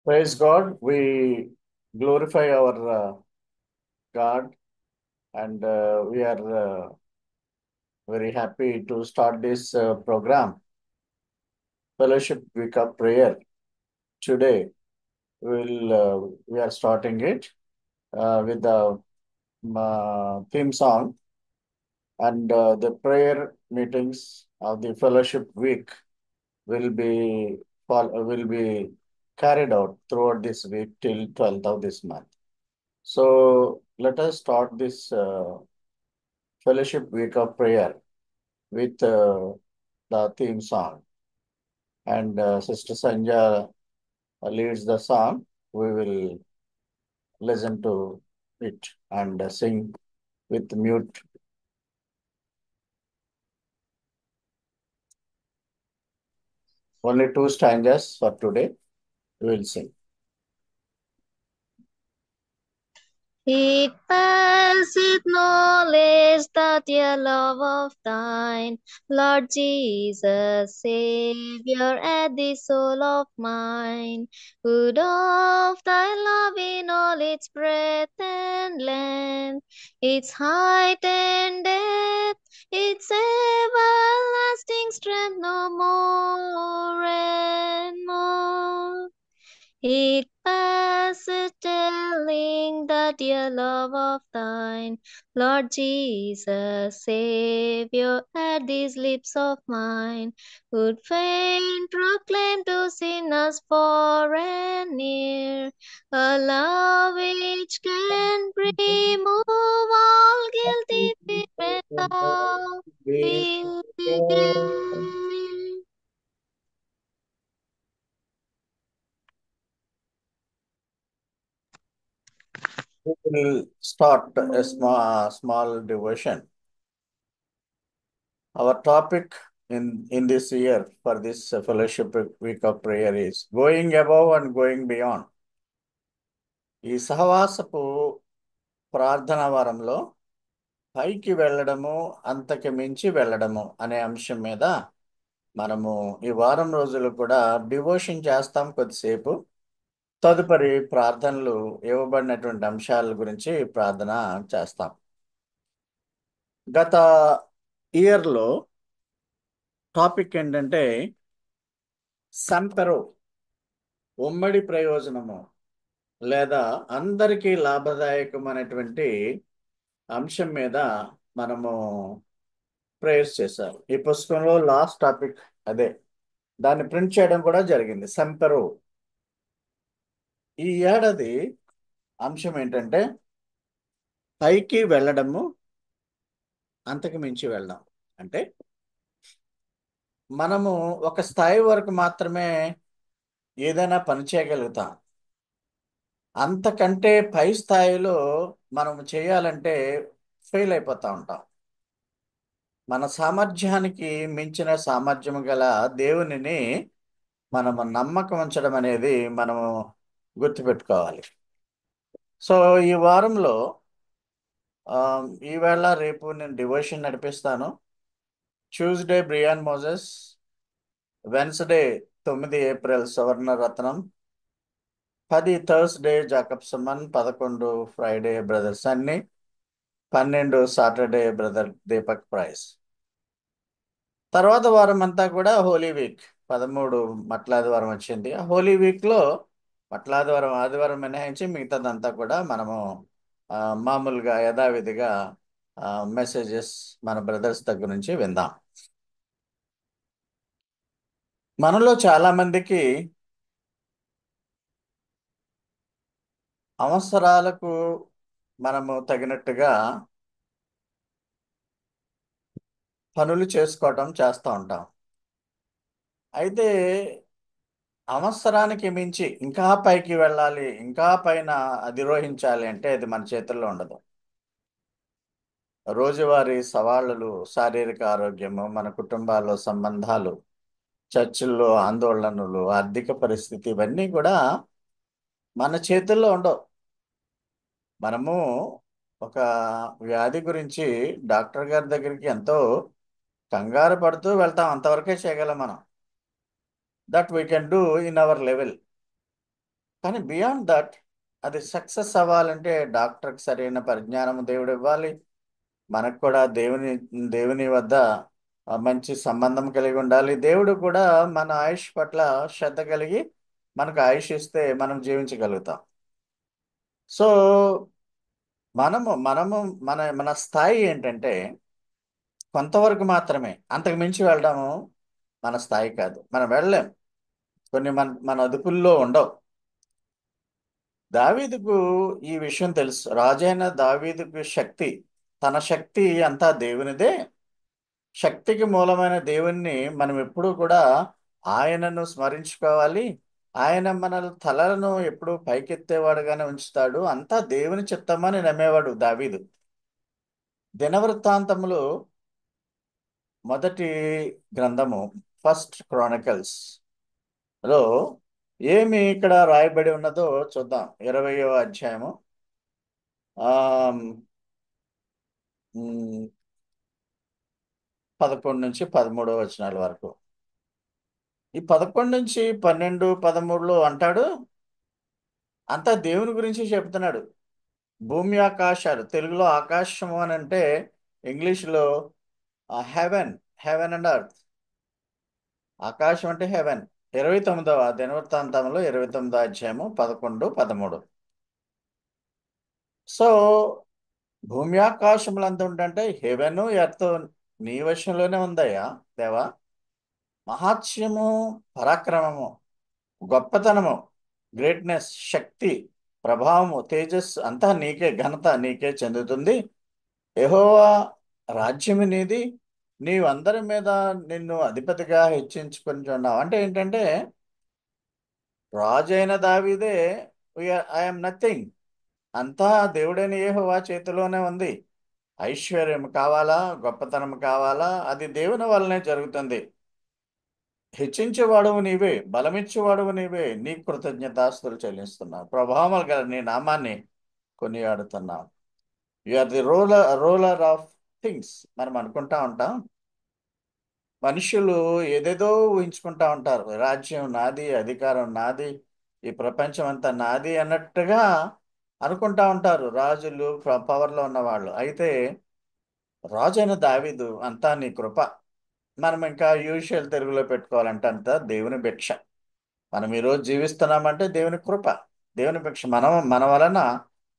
Praise God. We glorify our God, and we are very happy to start this program, Fellowship Week of Prayer. Today, we are starting it with the theme song, and the prayer meetings of the Fellowship Week will be will be carried out throughout this week till 12th of this month. So let us start this Fellowship Week of Prayer with the theme song. And Sister Sanja leads the song. We will listen to it and sing with mute. Only two stanzas for today. We will sing. It passeth knowledge that the love of thine, Lord Jesus, Savior, at the soul of mine, would of thy love in all its breadth and length, its height and depth, its everlasting strength no more and more. It passeth telling the dear love of thine, Lord Jesus, Savior, at these lips of mine, would fain proclaim to sinners far and near, a love which can remove all guilty fear and love will begin. We will start a small devotion. Our topic in this year for this Fellowship Week of Prayer is going above and going beyond. ఈ సహవాసపు ప్రార్థన వారంలో పైకి వెళ్ళడము అంతకి మించి వెళ్ళడము అనే అంశం మీద మనము ఈ వారం రోజులు కూడా డివోషన్ చేస్తాం కొద్దిసేపు. తదుపరి ప్రార్థనలు ఇవ్వబడినటువంటి అంశాల గురించి ప్రార్థన చేస్తాం. గత ఇయర్లో టాపిక్ ఏంటంటే సంపెరో, ఉమ్మడి ప్రయోజనము లేదా అందరికీ లాభదాయకమైనటువంటి అంశం మీద మనము ప్రేయర్స్ చేశారు. ఈ పుస్తకంలో లాస్ట్ టాపిక్ అదే. దాన్ని ప్రింట్ చేయడం కూడా జరిగింది. సంపెరో. ఈ ఏడాది అంశం ఏంటంటే పైకి వెళ్ళడము అంతకు మించి వెళ్ళడం. అంటే మనము ఒక స్థాయి వరకు మాత్రమే ఏదైనా పని చేయగలుగుతాం. అంతకంటే పై స్థాయిలో మనము చేయాలంటే ఫెయిల్ అయిపోతూ ఉంటాం. మన సామర్థ్యానికి మించిన సామర్థ్యం గల దేవునిని మనము నమ్మకం ఉంచడం అనేది మనము గుర్తుపెట్టుకోవాలి. సో ఈ వారంలో ఈవేళ రేపు నేను డివోషన్ నడిపిస్తాను. Tuesday Brian Moses, Wednesday 9 April Suvarnaratnam, 10 Thursday Jacob Suman, 11 Friday brother Sunny, 12 Saturday brother Deepak Price. తర్వాత వారం అంతా కూడా హోలీ వీక్. 13 మట్లాదివారం వచ్చింది. ఆ హోలీ వీక్లో మట్లాదివారం ఆదివారం మినహాయించి మిగతాదంతా కూడా మనము మామూలుగా యథావిధిగా మెసేజెస్ మన బ్రదర్స్ దగ్గర నుంచి విందాం. మనలో చాలామందికి అవసరాలకు మనము తగినట్టుగా పనులు చేసుకోవటం చేస్తూ ఉంటాం. అయితే అవసరానికి మించి ఇంకా పైకి వెళ్ళాలి, ఇంకా పైన అధిరోహించాలి అంటే అది మన చేతుల్లో ఉండదు. రోజువారీ సవాళ్ళలు, శారీరక ఆరోగ్యము, మన కుటుంబాల్లో సంబంధాలు, చర్చిల్లో ఆందోళనలు, ఆర్థిక పరిస్థితి, ఇవన్నీ కూడా మన చేతుల్లో ఉండవు. మనము ఒక వ్యాధి గురించి డాక్టర్ గారి దగ్గరికి ఎంతో కంగారు పడుతూ వెళ్తాం. అంతవరకే చేయగలం మనం. That we can do in our level. కానీ బియాండ్ దట్ అది సక్సెస్ అవ్వాలంటే డాక్టర్కి సరైన పరిజ్ఞానం దేవుడు ఇవ్వాలి. మనకు కూడా దేవుని వద్ద మంచి సంబంధం కలిగి ఉండాలి. దేవుడు కూడా మన ఆయుష్ పట్ల శ్రద్ధ కలిగి మనకు ఆయుష్ ఇస్తే మనం జీవించగలుగుతాం. సో మనము మన మన స్థాయి ఏంటంటే కొంతవరకు మాత్రమే, అంతకు మించి వెళ్ళడము మన స్థాయి కాదు. మనం వెళ్ళలేం, కొన్ని మన అదుపుల్లో ఉండవు. దావీదుకు ఈ విషయం తెలుసు. రాజైన దావీదుకు తన శక్తి అంతా దేవునిదే. శక్తికి మూలమైన దేవుణ్ణి మనం ఎప్పుడూ కూడా ఆయనను స్మరించుకోవాలి. ఆయన మన తలలను ఎప్పుడూ పైకెత్తేవాడుగానే ఉంచుతాడు. అంతా దేవుని చిత్తమని నమ్మేవాడు దావీదు. దినవృత్తాంతములు మొదటి గ్రంథము, ఫస్ట్ క్రానికల్స్ లో ఏమి ఇక్కడ రాయబడి ఉన్నదో చూద్దాం. 20వ అధ్యాయము ఆ 11 నుంచి 13 వచనాల వరకు. ఈ 11 నుంచి 12, 13లో అంటాడు, అంతా దేవుని గురించి చెప్తున్నాడు. భూమి ఆకాశాలు, తెలుగులో ఆకాశము అని అంటే ఇంగ్లీష్లో హెవెన్, హెవెన్ అండ్ అర్త్. ఆకాశం అంటే హెవెన్. 29వ దినవృత్తాంతంలో 29వ అధ్యాయము 11, 13. సో భూమి ఆకాశములు అంత ఉంటే హెవెన్ ఎర్త్ నీ వశంలోనే ఉందయ్యా దేవా. మహాత్మ్యము, పరాక్రమము, గొప్పతనము, గ్రేట్నెస్, శక్తి, ప్రభావము, తేజస్సు అంతా నీకే, ఘనత నీకే చెందుతుంది. యెహోవా రాజ్యము నీది, నీవందరి మీద నిన్ను అధిపతిగా హెచ్చించుకుంటున్నావు. అంటే ఏంటంటే రాజు అయిన దావీదే ఐఎమ్ నథింగ్, అంతా దేవుడైన యెహోవా చేతిలోనే ఉంది. ఐశ్వర్యం కావాలా, గొప్పతనం కావాలా, అది దేవుని వల్లనే జరుగుతుంది. హెచ్చించేవాడువు నీవే, బలమిచ్చేవాడువు నీవే, నీ కృతజ్ఞతాస్తులు చెల్లిస్తున్నావు. ప్రభావం గల నీ నామాన్ని కొనియాడుతున్నావు. You are the ruler of things. మనం అనుకుంటా ఉంటాం, మనుషులు ఏదేదో ఊహించుకుంటా ఉంటారు. రాజ్యం నాది, అధికారం నాది, ఈ ప్రపంచం అంతా నాది అన్నట్టుగా అనుకుంటా ఉంటారు రాజులు, పవర్లో ఉన్నవాళ్ళు. అయితే రాజైన దావీదు అంతా నీ కృప. మనం ఇంకా యూజువల్ తెలుగులో పెట్టుకోవాలంటే అంతా దేవుని భిక్ష. మనం ఈరోజు జీవిస్తున్నామంటే దేవుని కృప, దేవుని భిక్ష. మన వలన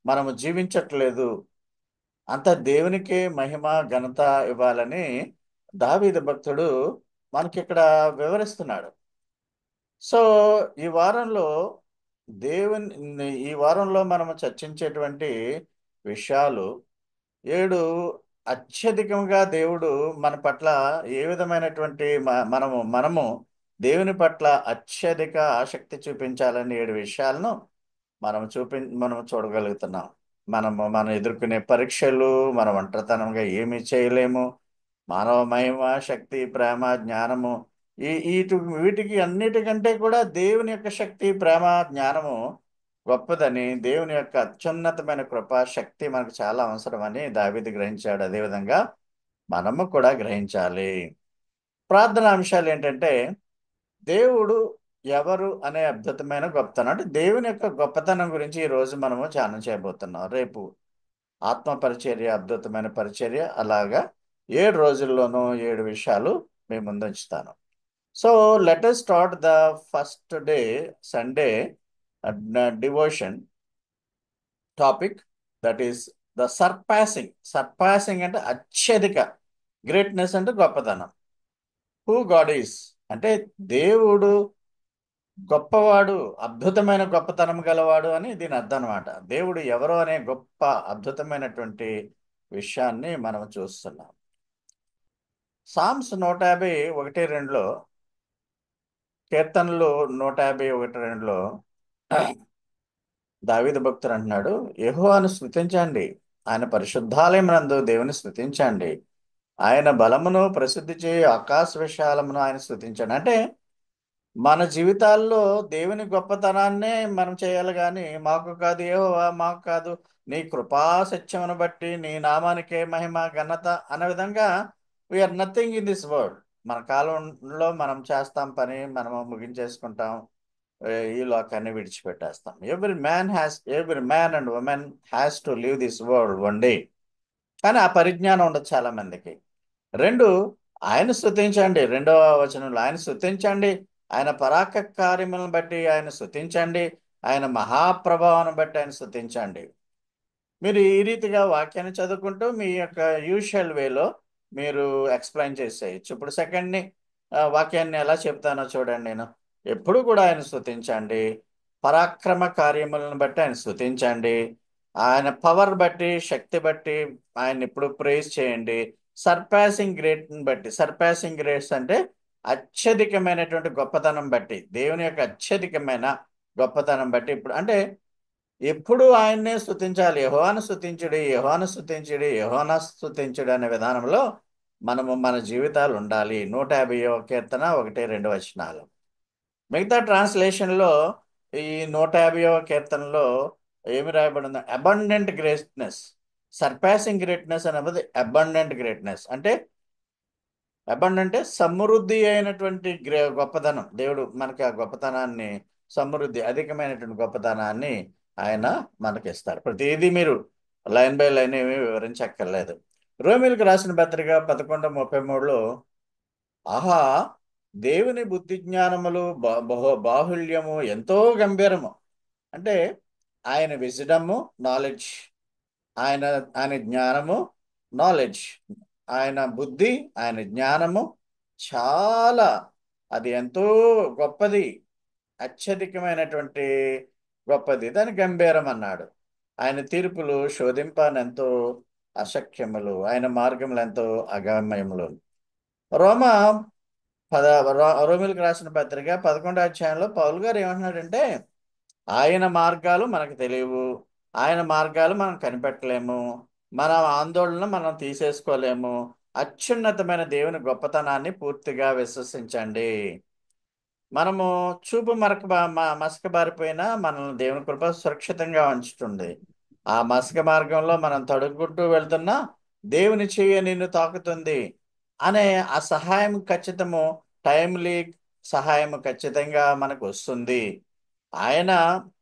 మనము జీవించట్లేదు, అంత దేవునికే మహిమ ఘనత ఇవ్వాలని దావీదు భక్తుడు మనకి ఇక్కడ వివరిస్తున్నాడు. సో ఈ వారంలో ఈ వారంలో మనము చర్చించేటువంటి విషయాలు 7 అత్యధికంగా దేవుడు మన పట్ల ఏ విధమైనటువంటి మనము దేవుని పట్ల అత్యధిక ఆసక్తి చూపించాలని 7 విషయాలను మనం చూడగలుగుతున్నాం. మనం ఎదుర్కొనే పరీక్షలు, మన ఒంటరితనంగా ఏమీ చేయలేము. మానవ మహిమ, శక్తి, ప్రేమ, జ్ఞానము, వీటికి అన్నిటికంటే కూడా దేవుని యొక్క శక్తి, ప్రేమ, జ్ఞానము గొప్పదని, దేవుని యొక్క అత్యున్నతమైన కృప, శక్తి మనకు చాలా అవసరమని దావీదు గ్రహించాడు. అదేవిధంగా మనము కూడా గ్రహించాలి. ప్రార్థన అంశాలు ఏంటంటే దేవుడు ఎవరు అనే అద్భుతమైన గొప్పతనం, అంటే దేవుని యొక్క గొప్పతనం గురించి ఈ రోజు మనము ధ్యానం చేయబోతున్నాం. రేపు ఆత్మ పరిచర్య, అద్భుతమైన పరిచర్య, అలాగా 7 రోజుల్లోనూ 7 విషయాలు మీ ముందు ఉంచుతాను. So let us start the first day, Sunday devotion topic, that is the సర్పాసింగ్ అంటే అత్యధిక, గ్రేట్నెస్ అంటే గొప్పతనం. హూ గాడ్ ఈస్ అంటే దేవుడు గొప్పవాడు, అద్భుతమైన గొప్పతనం గలవాడు అని దీని అర్థం అనమాట. దేవుడు ఎవరు అనే గొప్ప అద్భుతమైనటువంటి విషయాన్ని మనం చూస్తున్నాం. సామ్స్ 151:2లో, కీర్తనలు 151:2లో దావీదు భక్తుడు అంటున్నాడు, యెహోవాను స్తుతించండి, ఆయన పరిశుద్ధాలయమునందు దేవుని స్తుతించండి, ఆయన బలమును ప్రసిద్ధి చేయు ఆకాశ విశాలమును ఆయన స్తుతించండి. అంటే మన జీవితాల్లో దేవుని గొప్పతనాన్నే మనం చేయాలి, కానీ మాకు కాదు యెహోవా, మాకు కాదు, నీ కృపా సత్యమును బట్టి నీ నామానికే మహిమ ఘనత అనే విధంగా we are nothing in this world. మన కాలంలో మనం చేస్తాం పని, మనము ముగించేసుకుంటాం. ఈ లోకాన్ని విడిచిపెట్టేస్తాం. Every man and women has to leave this world one day. కానీ ఆ పరిజ్ఞానం ఉండదు చాలా మందికి. రెండు, ఆయన స్తుతించండి. రెండవ వచనంలో ఆయన స్తుతించండి, ఆయన పరాక కార్యములను బట్టి ఆయన స్తుతించండి, ఆయన మహాప్రభావాన్ని బట్టి ఆయన స్తుతించండి. మీరు ఈ రీతిగా వాక్యాన్ని చదువుకుంటూ మీ యొక్క యూజువల్ వేలో మీరు ఎక్స్ప్లెయిన్ చేసేయచ్చు. ఇప్పుడు సెకండ్ని వాక్యాన్ని ఎలా చెప్తానో చూడండి. నేను ఎప్పుడు కూడా ఆయన స్తుతించండి, పరాక్రమ కార్యములను బట్టి ఆయన స్తుతించండి, ఆయన పవర్ బట్టి, శక్తి బట్టి ఆయన ఇప్పుడు ప్రేజ్ చేయండి. సర్పాసింగ్ గ్రేట్ని బట్టి, సర్పాసింగ్ గ్రేట్స్ అంటే అత్యధికమైనటువంటి గొప్పతనం బట్టి, దేవుని యొక్క అత్యధికమైన గొప్పతనం బట్టి ఇప్పుడు అంటే ఎప్పుడు ఆయన్నే స్తుతించాలి. యెహోవాను స్తుతించుడి, యెహోవాను స్తుతించుడి, యెహోవాను స్తుతించుడి అనే విధానంలో మనము మన జీవితాలు ఉండాలి. 150వ కీర్తన 1-2 వచనాలు. మిగతా ట్రాన్స్లేషన్లో ఈ 150వ కీర్తనలో ఏమి రాయబడింది? అబండెంట్ గ్రేట్నెస్, సర్పాసింగ్ గ్రేట్నెస్ అనేది అబండెంట్ గ్రేట్నెస్ అంటే అంటే సమృద్ధి అయినటువంటి గొప్పతనం. దేవుడు మనకి ఆ గొప్పతనాన్ని, సమృద్ధి అధికమైనటువంటి గొప్పతనాన్ని ఆయన మనకిస్తారు. ప్రతిదీ మీరు లైన్ బై లైన్ ఏమీ వివరించక్కర్లేదు. రోమిలకు రాసిన పత్రిక 11:33లో ఆహా, దేవుని బుద్ధి జ్ఞానములు బాహుళ్యము ఎంతో గంభీరము. అంటే ఆయన విజ్డము, నాలెడ్జ్, ఆయన ఆయన జ్ఞానము, నాలెడ్జ్, ఆయన బుద్ధి, ఆయన జ్ఞానము చాలా, అది ఎంతో గొప్పది, అత్యధికమైనటువంటి గొప్పది, దాని గంభీరం అన్నాడు. ఆయన తీర్పులు శోధింపనెంతో అశక్యములు, ఆయన మార్గములు ఎంతో అగమ్యములు. రోమా రోమిలకు రాసిన పత్రిక 11వ అధ్యాయంలో పౌలు గారు ఏమంటున్నాడంటే ఆయన మార్గాలు మనకు తెలియవు, ఆయన మార్గాలు మనం కనిపెట్టలేము, మన ఆందోళన మనం తీసేసుకోలేము. అత్యున్నతమైన దేవుని గొప్పతనాన్ని పూర్తిగా విశ్వసించండి. మనము చూపు మసకబారిపోయినా మనల్ని దేవుని కృప సురక్షితంగా ఉంచుతుంది. ఆ మసక మార్గంలో మనం తడుగుకుంటూ వెళ్తున్నా దేవుని చెయ్యి నిన్ను తాకుతుంది అనే ఆ సహాయం ఖచ్చితము, టైమ్లీ సహాయం ఖచ్చితంగా మనకు వస్తుంది. ఆయన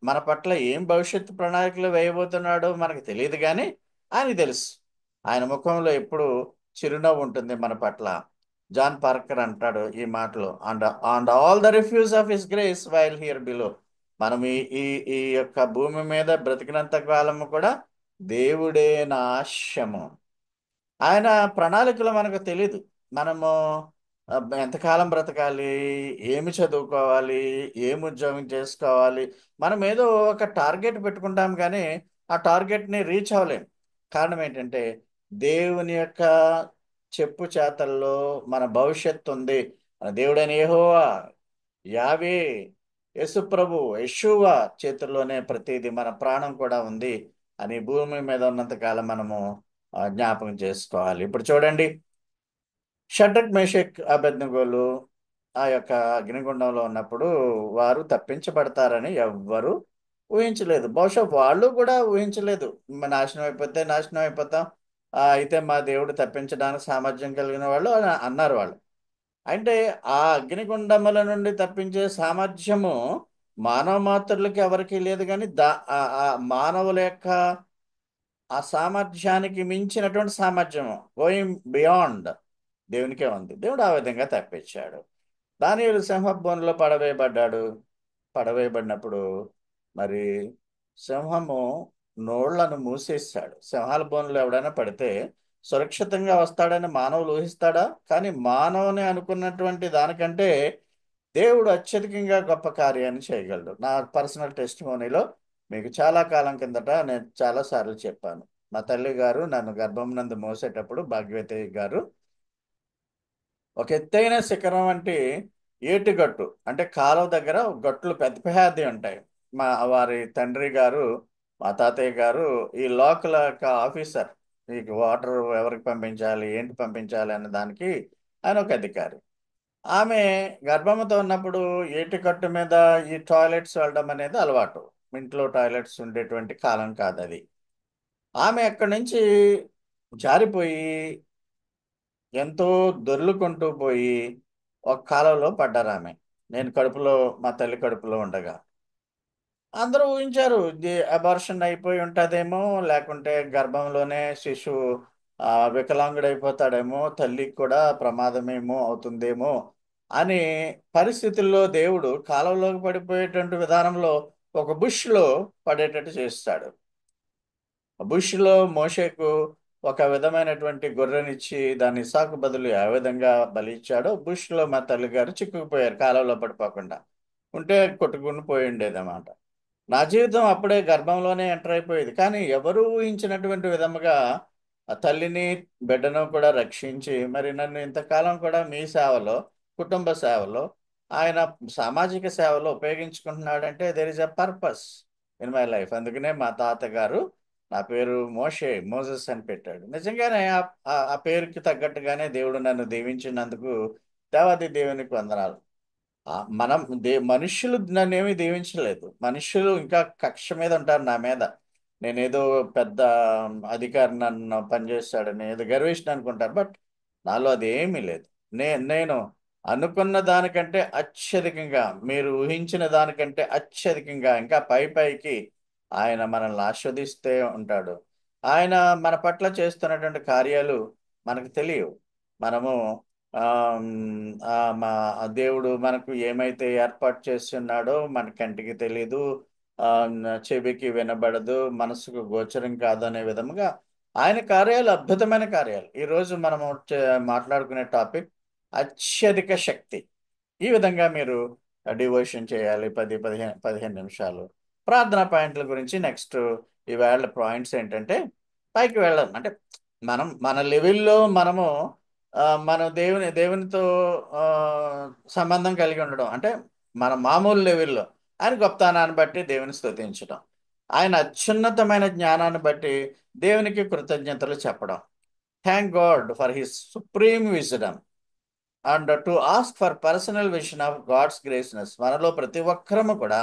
మన పట్ల ఏం భవిష్యత్తు ప్రణాళికలు వేయబోతున్నాడో మనకు తెలియదు, కానీ ఆయనకు తెలుసు. ఆయన ముఖంలో ఎప్పుడు చిరునవ్వు ఉంటుంది మన పట్ల. జాన్ పార్కర్ అంటాడు ఈ మాటలు, and all the refuse of his grace while here below. మనం ఈ ఈ ఈ యొక్క భూమి మీద బ్రతికినంత కాలము కూడా దేవుడే నా ఆశయము. ఆయన ప్రణాళికలు మనకు తెలీదు. మనము ఎంతకాలం బ్రతకాలి, ఏమి చదువుకోవాలి, ఏమి ఉద్యోగం చేసుకోవాలి, మనం ఏదో ఒక టార్గెట్ పెట్టుకుంటాం, కానీ ఆ టార్గెట్ని రీచ్ అవ్వలేం. కారణం ఏంటంటే దేవుని యొక్క చెప్పు చేతల్లో మన భవిష్యత్తు ఉంది. మన దేవుడైన యెహోవా, యావే, యేసుప్రభు, యెషూవా చేతుల్లోనే ప్రతిదీ, మన ప్రాణం కూడా ఉంది అని భూమి మీద ఉన్నంత కాలం మనము జ్ఞాపకం చేసుకోవాలి. ఇప్పుడు చూడండి, షడ్రక్, మేషక్, అబేద్నెగోలు ఆ యొక్క అగ్నిగుండంలో ఉన్నప్పుడు వారు తప్పించబడతారని ఎవ్వరు ఊహించలేదు. బహుశా వాళ్ళు కూడా ఊహించలేదు, నాశనం అయిపోతే నాశనం అయిపోతాం, అయితే మా దేవుడు తప్పించడానికి సామర్థ్యం కలిగిన వాళ్ళు అని అన్నారు వాళ్ళు. అంటే ఆ అగ్నిగుండముల నుండి తప్పించే సామర్థ్యము మానవ మాత్రులకి ఎవరికీ లేదు, కానీ ఆ మానవుల యొక్క ఆ సామర్థ్యానికి మించినటువంటి సామర్థ్యము, గోయింగ్ బియాండ్, దేవునికే ఉంది. దేవుడు ఆ విధంగా తప్పించాడు. దానియేలు సింహబోనులో పడవేయబడ్డాడు. పడవేయబడినప్పుడు మరి సింహము నోళ్లను మూసేశాడు. సింహాల బోనులో ఎవడైనా పడితే సురక్షితంగా వస్తాడని మానవులు ఊహిస్తాడా? కానీ మానవుని అనుకున్నటువంటి దానికంటే దేవుడు అత్యధికంగా గొప్ప కార్యాన్ని చేయగలడు. నా పర్సనల్ టెస్టిమోనీలో మీకు చాలా కాలం కిందట నేను చాలాసార్లు చెప్పాను. మా తల్లి గారు నన్ను గర్భం నందు మోసేటప్పుడు, భాగ్యవతి గారు, ఒక ఎత్తైన శిఖరం వంటి ఏటిగట్టు, అంటే కాలువ దగ్గర గట్లు పెద్ద పెద్ద ఉంటాయి. వారి తండ్రి గారు, మా తాతయ్య గారు ఈ లోకల్ యొక్క ఆఫీసర్. మీకు వాటర్ ఎవరికి పంపించాలి, ఏంటి పంపించాలి అనే దానికి ఆయన ఒక అధికారి. ఆమె గర్భంతో ఉన్నప్పుడు ఏటికట్టు మీద ఈ టాయిలెట్స్ వెళ్ళడం అనేది అలవాటు. ఇంట్లో టాయిలెట్స్ ఉండేటువంటి కాలం కాదు అది. ఆమె అక్కడి నుంచి జారిపోయి ఎంతో దొర్లుకుంటూ పోయి ఒక కాలంలో పడ్డారు ఆమె. నేను కడుపులో, మా తల్లి కడుపులో ఉండగా అందరూ ఊహించారు ఇది అబార్షన్ అయిపోయి ఉంటుందేమో, లేకుంటే గర్భంలోనే శిశువు వికలాంగుడైపోతాడేమో, తల్లికి కూడా ప్రమాదమేమో అవుతుందేమో అని పరిస్థితుల్లో దేవుడు కాలంలోకి పడిపోయేటువంటి విధానంలో ఒక బుష్లో పడేటట్టు చేస్తాడు. బుష్లో మోషేకు ఒక విధమైనటువంటి గొర్రెనిచ్చి దాన్ని ఇస్సాకు బదులు ఏ విధంగా బలి ఇచ్చాడో, బుష్లో మా తల్లిగారు చిక్కుకుపోయారు కాలంలో పడిపోకుండా. ఉంటే కొట్టుకుని పోయి ఉండేదన్నమాట. నా జీవితం అప్పుడే గర్భంలోనే ఎంటర్ అయిపోయేది. కానీ ఎవరు ఊహించినటువంటి విధముగా ఆ తల్లిని, బిడ్డను కూడా రక్షించి, మరి నన్ను ఇంతకాలం కూడా మీ సేవలో, కుటుంబ సేవలో, ఆయన సామాజిక సేవలో ఉపయోగించుకుంటున్నాడంటే there is a purpose in my life. అందుకనే మా తాతగారు నా పేరు మోజెస్ అని పెట్టాడు. నిజంగానే ఆ పేరుకి తగ్గట్టుగానే దేవుడు నన్ను దీవించినందుకు దేవాది దేవునికి వందనాలు. మనం మనుష్యులు నన్నేమి దీవించలేదు. మనుష్యులు ఇంకా కక్ష మీద ఉంటారు నా మీద. నేనేదో పెద్ద అధికారి నన్ను పనిచేస్తాడని ఏదో గర్విష్ఠ అనుకుంటారు. బట్ నాలో అది ఏమీ లేదు. నేను అనుకున్న దానికంటే అత్యధికంగా, మీరు ఊహించిన దానికంటే అత్యధికంగా, ఇంకా పై పైకి ఆయన మనల్ని ఆస్వాదిస్తే ఉంటాడు. ఆయన మన పట్ల చేస్తున్నటువంటి కార్యాలు మనకు తెలియవు. మనము ఆమ్, మా దేవుడు మనకు ఏమైతే ఏర్పాటు చేస్తున్నాడో మన కంటికి తెలీదు, ఆ, చెవికి వినబడదు, మనసుకు గోచరం కాదు అనే విధముగా ఆయన కార్యాలు అద్భుతమైన కార్యాలు. ఈరోజు మనము మాట్లాడుకునే టాపిక్ అత్యధిక శక్తి. ఈ విధంగా మీరు డివోషన్ చేయాలి 15 నిమిషాలు. ప్రార్థనా పాయింట్ల గురించి నెక్స్ట్ ఈవేళ పాయింట్స్ ఏంటంటే, పైకి వెళ్ళాలి అంటే మన లెవెల్లో మనము మనం దేవునితో ఆ, సంబంధం కలిగి ఉండడం అంటే మన మామూలు లెవెల్లో ఆయన గొప్పతనాన్ని బట్టి దేవుని స్తుతించడం, ఆయన అత్యున్నతమైన జ్ఞానాన్ని బట్టి దేవునికి కృతజ్ఞతలు చెప్పడం. Thank God for his supreme wisdom and to ask for personal vision of God's graceness. మనలో ప్రతి ఒక్కరము కూడా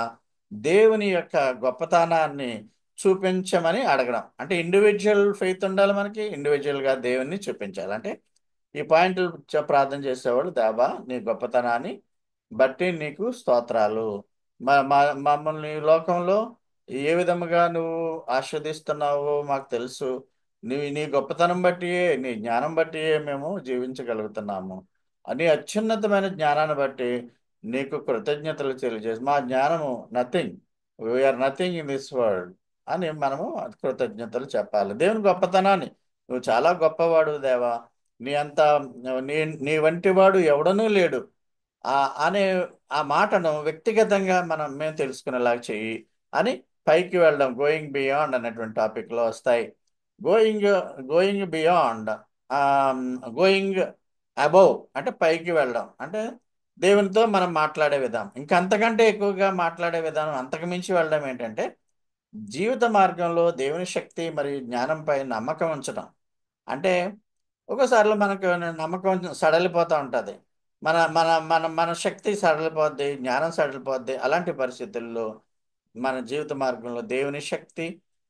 దేవుని యొక్క గొప్పతనాన్ని చూపించమని అడగడం. అంటే ఇండివిజువల్ ఫెయిత్ ఉండాలి, మనకి ఇండివిజువల్గా దేవుణ్ణి చూపించాలి. అంటే ఈ పాయింట్లు ప్రార్థన చేసేవాళ్ళు, దేవా నీ గొప్పతనాన్ని బట్టి నీకు స్తోత్రాలు. మమ్మల్ని ఈ లోకంలో ఏ విధముగా నువ్వు ఆస్వాదిస్తున్నావో మాకు తెలుసు. నీ గొప్పతనం బట్టియే, నీ జ్ఞానం బట్టియే మేము జీవించగలుగుతున్నాము. అని అత్యున్నతమైన జ్ఞానాన్ని బట్టి నీకు కృతజ్ఞతలు తెలియజేసి, మా జ్ఞానము nothing, we are nothing in this world అని మనము కృతజ్ఞతలు చెప్పాలి. దేవుని గొప్పతనాన్ని, నువ్వు చాలా గొప్పవాడు దేవా, నీ అంత నీ నీ వంటి వాడు ఎవడనూ లేడు ఆ అనే ఆ మాటను వ్యక్తిగతంగా మేము తెలుసుకునేలాగా చెయ్యి అని పైకి వెళ్ళడం, గోయింగ్ బియాండ్ అనేటువంటి టాపిక్లో వస్తాయి. Going going beyond, going above అంటే పైకి వెళ్ళడం అంటే దేవునితో మనం మాట్లాడే విధానం, ఇంకా అంతకంటే ఎక్కువగా మాట్లాడే విధానం, అంతకు మించి వెళ్ళడం ఏంటంటే జీవిత మార్గంలో దేవుని శక్తి మరియు జ్ఞానంపై నమ్మకం ఉంచడం. అంటే ఒక్కోసార్లు మనకు నమ్మకం సడలిపోతూ ఉంటుంది. మన శక్తి సడలిపోద్ది, జ్ఞానం సడలిపోద్ది. అలాంటి పరిస్థితుల్లో మన జీవిత మార్గంలో దేవుని శక్తి,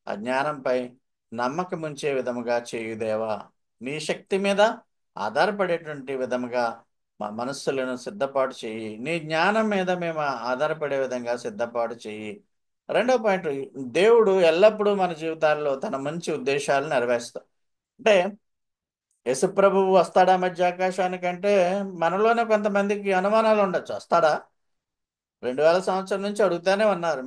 ఆ జ్ఞానంపై నమ్మకం ఉంచే విధముగా చేయుదేవా. నీ శక్తి మీద ఆధారపడేటువంటి విధముగా మా మనస్సులను సిద్ధపాటు చేయి. నీ జ్ఞానం మీద మేము ఆధారపడే విధంగా సిద్ధపాటు చేయి. రెండో పాయింట్, దేవుడు ఎల్లప్పుడూ మన జీవితాల్లో తన మంచి ఉద్దేశాలు నెరవేరుస్తాడు. అంటే యేసుప్రభువు వస్తాడా మధ్య ఆకాశానికంటే మనలోనే కొంతమందికి అనుమానాలు ఉండొచ్చు. వస్తాడా? 2000 సంవత్సరం నుంచి అడుగుతానే ఉన్నారు,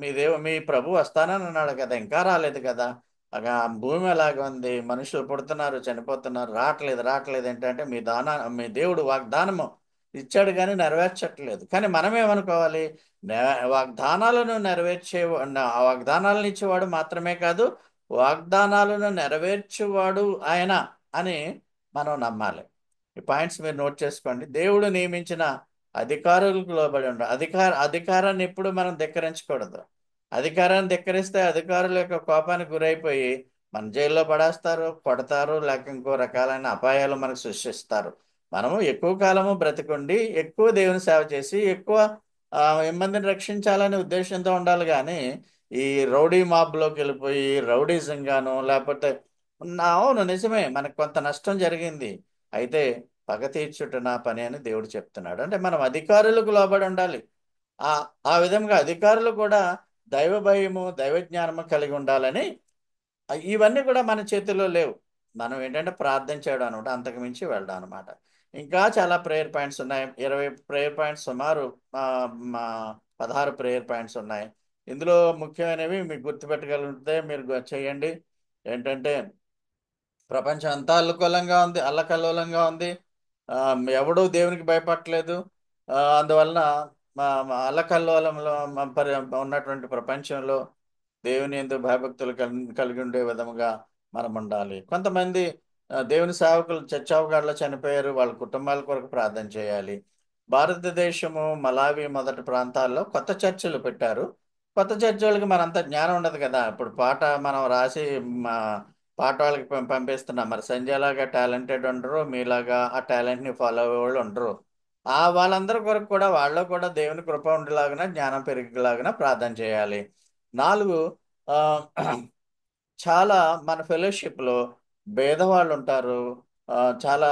మీ ప్రభు వస్తానని అన్నాడు కదా, ఇంకా రాలేదు కదా. అగా భూమి ఎలాగ ఉంది, మనుషులు పుడుతున్నారు, చనిపోతున్నారు, రావట్లేదు ఏంటంటే మీ దేవుడు వాగ్దానము ఇచ్చాడు కానీ నెరవేర్చట్లేదు. కానీ మనమేమనుకోవాలి, వాగ్దానాలను ఆ వాగ్దానాలను ఇచ్చేవాడు మాత్రమే కాదు, వాగ్దానాలను నెరవేర్చేవాడు ఆయన అని మనం నమ్మాలి. ఈ పాయింట్స్ మీరు నోట్ చేసుకోండి. దేవుడు నియమించిన అధికారులకు లోబడి ఉండాలి. అధికారాన్ని ఎప్పుడు మనం ధిక్కరించకూడదు. అధికారాన్ని ధిక్కరిస్తే అధికారుల యొక్క కోపానికి గురైపోయి మన జైల్లో పడేస్తారు, కొడతారు, లేక ఇంకో రకాలైన అపాయాలు మనకు సృష్టిస్తారు. మనము ఎక్కువ కాలము బ్రతికుండి ఎక్కువ దేవుని సేవ చేసి ఎక్కువ మందిని రక్షించాలనే ఉద్దేశంతో ఉండాలి. కానీ ఈ రౌడీ మాబ్లోకి వెళ్ళిపోయి రౌడీజంగాను, లేకపోతే అవును నిజమే, మనకు కొంత నష్టం జరిగింది, అయితే పగ తీర్చుట నా పని అని దేవుడు చెప్తున్నాడు. అంటే మనం అధికారులకు లోబడి ఉండాలి. ఆ ఆ విధంగా అధికారులు కూడా దైవ భయము దైవ జ్ఞానము కలిగి ఉండాలని, ఇవన్నీ కూడా మన చేతుల్లో లేవు. మనం ఏంటంటే ప్రార్థన చేయడం అనమాట, అంతకు మించి వెళ్ళడం అనమాట. ఇంకా చాలా ప్రేయర్ పాయింట్స్ ఉన్నాయి. 20 ప్రేయర్ పాయింట్స్ సుమారు, ఆ, మా 16 ప్రేయర్ పాయింట్స్ ఉన్నాయి. ఇందులో ముఖ్యమైనవి మీకు గుర్తుపెట్టగలిగితే మీరు చేయండి. ఏంటంటే ప్రపంచం అంతా అల్లకల్లోలంగా ఉంది, అల్లకల్లోలంగా ఉంది. ఎవడూ దేవునికి భయపడట్లేదు. అందువలన అల్లకల్లోలంలో ఉన్నటువంటి ప్రపంచంలో దేవుని యందు భయభక్తులు కలిగి ఉండే విధముగా మనం ఉండాలి. కొంతమంది దేవుని సేవకులు చచ్చావుగాడ్లో చనిపోయారు, వాళ్ళ కుటుంబాల కొరకు ప్రార్థన చేయాలి. భారతదేశము మలావి మొదటి ప్రాంతాల్లో కొత్త చర్చిలు పెట్టారు. కొత్త చర్చిలకి మనంత జ్ఞానం ఉండదు కదా. ఇప్పుడు పాట మనం రాసి మా పాట వాళ్ళకి పంపిస్తున్నాం. మరి సంజయ్ లాగా టాలెంటెడ్ ఉండరు, మీలాగా ఆ టాలెంట్ని ఫాలో అయ్యే వాళ్ళు ఉండరు. వాళ్ళందరి కొరకు కూడా వాళ్ళలో కూడా దేవుని కృప ఉండేలాగిన, జ్ఞానం పెరిగేలాగిన ప్రార్థన చేయాలి. 4, ఆ, చాలా మన ఫెలోషిప్లో భేదవాళ్ళు ఉంటారు. చాలా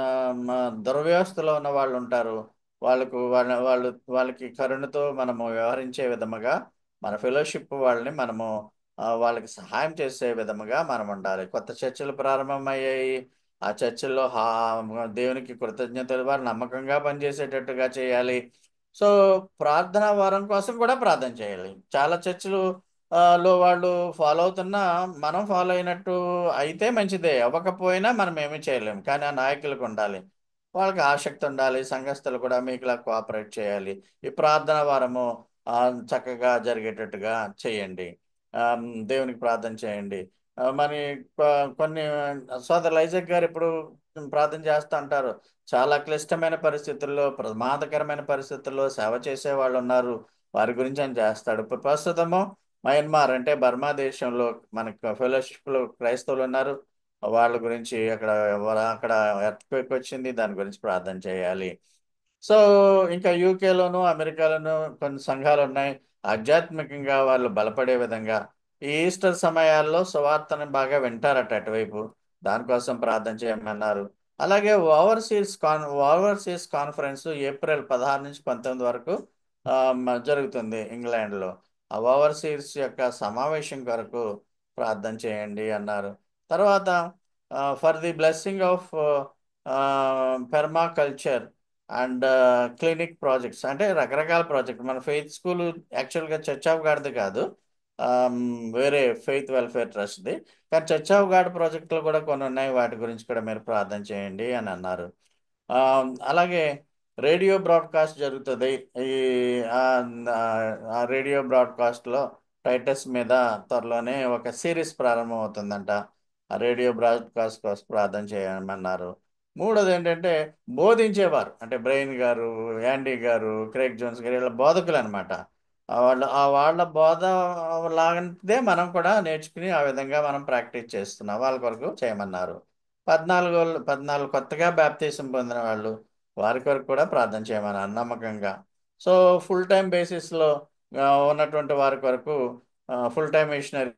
ఆ, దుర్వ్యవస్థలో ఉన్న వాళ్ళు ఉంటారు. వాళ్ళకి కరుణతో మనము వ్యవహరించే విధముగా మన ఫెలోషిప్ వాళ్ళని మనము వాళ్ళకి సహాయం చేసే విధముగా మనం ఉండాలి. కొత్త చర్చలు ప్రారంభమయ్యాయి. ఆ చర్చిల్లో దేవునికి కృతజ్ఞతలు వారు నమ్మకంగా పనిచేసేటట్టుగా చేయాలి. సో ప్రార్థనా వారం కోసం కూడా ప్రార్థన చేయాలి. చాలా చర్చిలు లో వాళ్ళు ఫాలో అవుతున్నా మనం ఫాలో అయినట్టు అయితే మంచిదే, అవ్వకపోయినా మనం ఏమీ చేయలేము. కానీ ఆ నాయకులకు ఉండాలి, వాళ్ళకి ఆసక్తి ఉండాలి. సంఘస్థులు కూడా మీకులా కోఆపరేట్ చేయాలి. ఈ ప్రార్థన వారము చక్కగా జరిగేటట్టుగా చేయండి. దేవునికి ప్రార్థన చేయండి. మరి కొన్ని సోదరులు ఐజక్ గారు ఇప్పుడు ప్రార్థన చేస్తూ అంటారు. చాలా క్లిష్టమైన పరిస్థితుల్లో, ప్రమాదకరమైన పరిస్థితుల్లో సేవ చేసే వాళ్ళు ఉన్నారు, వారి గురించి ఆయన చేస్తాడు. ఇప్పుడు ప్రస్తుతము మయన్మార్ అంటే బర్మా దేశంలో మనకు ఫెలోషిప్లో క్రైస్తవులు ఉన్నారు. వాళ్ళ గురించి అక్కడ ఎర్త్క్వేక్ వచ్చింది, దాని గురించి ప్రార్థన చేయాలి. సో ఇంకా యూకేలోను అమెరికాలోను కొన్ని సంఘాలు ఉన్నాయి. ఆధ్యాత్మికంగా వాళ్ళు బలపడే విధంగా ఈ ఈస్టర్ సమయాల్లో సువార్తను బాగా వింటారట అటువైపు. దానికోసం ప్రార్థన చేయమన్నారు. అలాగే ఓవర్సీస్ కాన్ఫరెన్స్ ఏప్రిల్ 16 నుంచి 19 వరకు జరుగుతుంది ఇంగ్లాండ్లో. ఆ ఓవర్సీస్ యొక్క సమావేశం కొరకు ప్రార్థన చేయండి అన్నారు. తర్వాత for the blessing of permaculture and clinic projects, అంటే రకరకాల ప్రాజెక్ట్. మన ఫెయిత్ స్కూల్ యాక్చువల్గా చర్చ్ ఆఫ్ గాడ్ది కాదు, ఆమ్, వేరే ఫెయిత్ వెల్ఫేర్ ట్రస్ట్ది. కానీ చర్చ్ ఆఫ్ గాడ్ ప్రాజెక్టులు కూడా కొన్ని ఉన్నాయి, వాటి గురించి కూడా మీరు ప్రార్థన చేయండి అని అన్నారు. అలాగే రేడియో బ్రాడ్కాస్ట్ జరుగుతుంది. ఈ ఆ, ఆ రేడియో బ్రాడ్కాస్ట్లో టైటస్ మీద త్వరలోనే ఒక సిరీస్ ప్రారంభం అవుతుందంట. ఆ రేడియో బ్రాడ్కాస్ట్ కోసం ప్రార్థన చేయమన్నారు. మూడోది ఏంటంటే బోధించేవారు, అంటే బ్రెయిన్ గారు, యాండీ గారు, క్రేగ్ జోన్స్ గారు, ఇలా బోధకులు అనమాట. వాళ్ళ బోధ లాంటిదే మనం కూడా నేర్చుకుని ఆ విధంగా మనం ప్రాక్టీస్ చేస్తున్నాం. వాళ్ళ కొరకు చేయమన్నారు. 14 కొత్తగా బ్యాప్టిజం పొందిన వాళ్ళు, వారి కొరకు కూడా ప్రార్థన చేయమన్నారు నమ్మకంగా. సో ఫుల్ టైం బేసిస్లో ఉన్నటువంటి వారి కొరకు ఫుల్ టైం మిషనరీ